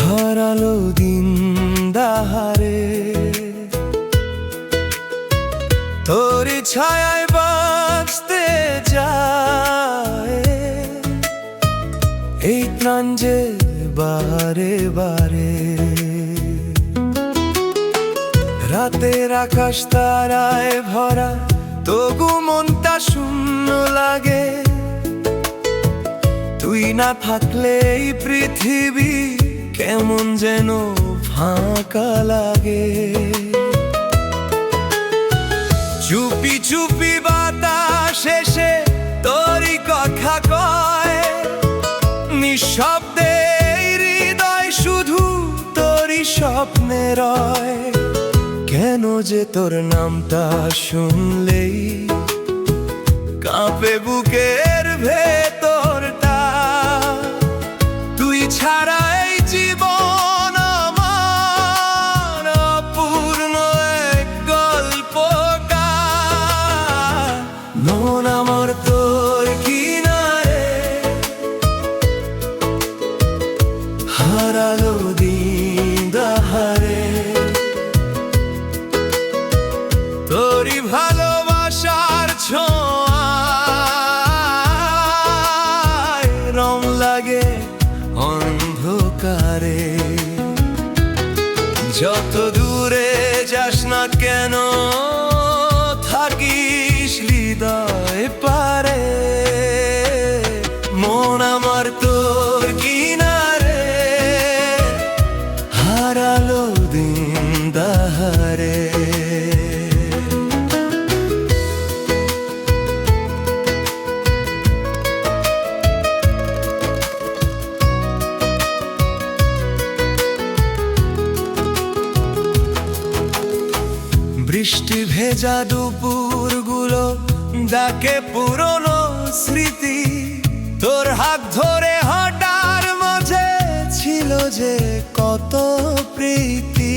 হারালো দিন দাহারে, তোরি ছায়ায় বাঁচতে যায় এই প্রাণ যে বারে বারে। রাতের আকাশ তারায় ভরা, তবু মনটা শূন্য লাগে। তুই না থাকলে এই পৃথিবী কেমন যেন ফাঁকা লাগে। চুপি চুপি বাতাস এসে তোরই কথা কয়, নিঃশব্দে হৃদয় শুধু তোরই স্বপ্নে রয়। কেন যে তোর নামটা শুনলেই কাঁপে বুকের ভেতরটা। তুই ছাড়া এই জীবন আমার অপূর্ণ এক গল্পকার। মন আমার তোর কিনারে, হারালো দিন দাহারে। তোরই ভালোবাসার ছোঁয়ায় রং লাগে অন্ধকারে। যত দূরে যাস না কেন থাকিস হৃদয় পারে। মন আমার তোর কিনারে, হারালো দিন দাহারে। বৃষ্টি ভেজা দুপুরগুলো ডাকে পুরনো স্মৃতি। তোর হাত ধরে হাঁটার মাঝে ছিল যে কত প্রীতি।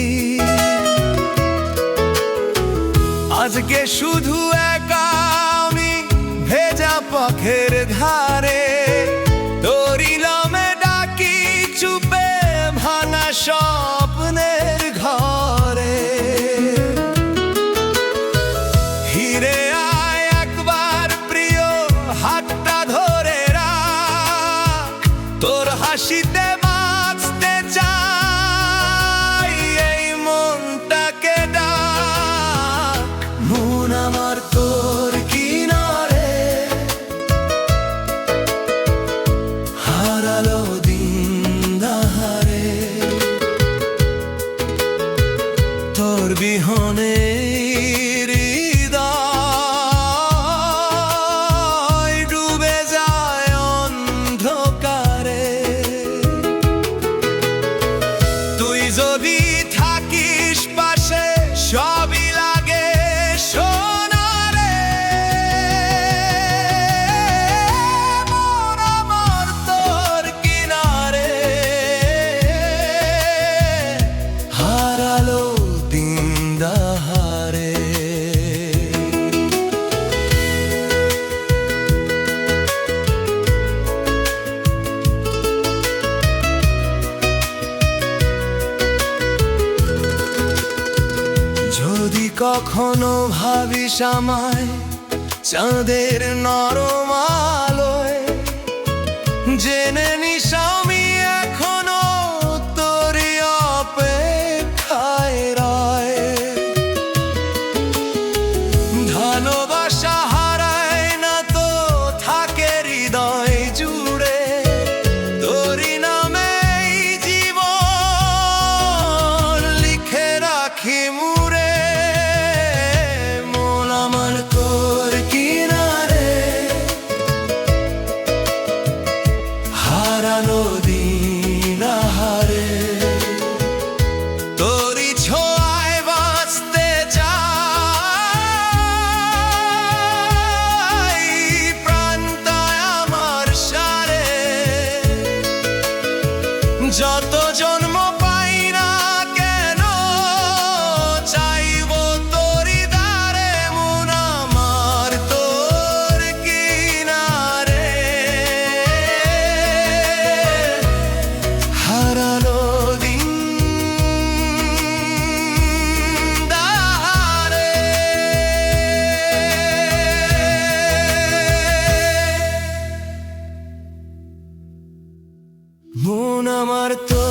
আজকে শুধু একা আমি ভেজা পথের ধারে। তোরই নামে ডাকি চুপে ভাঙা স্বপ্নের ঘরে। ফিরে আয় একবার প্রিয়, হাতটা ধরে রাখ। তোর হাসিতে বাঁচতে চাই এই মনটাকে ডাক। মন আমার তোর কিনারে, হারালো দিন দাহারে। তোর বিহনে যদি থাকিস পাশে সবই লাগে সোনারে। মন আমার তোর কিনারে, হারালো দিন দাহারে। যদি কখনো ভাবিস আমায় চাঁদের নরম আলোয়, জেনে নিস আমি এখনো তোরই অপেক্ষায় রয়। ভালোবাসা হারায় না তো থাকে হৃদয় জুড়ে। তোরই নামে জীবন লিখে রাখি মুড়ে। তোর কিনারে, হারালো দিন দাহারে। তোরই ছোঁয়ায় বাঁচতে চাই প্রাণটায় আমার সারে। যত জন্ম পাই না কেন চাইব তোরই দ্বারে। মন আমার তোর কিনারে, হারালো মন আমার তো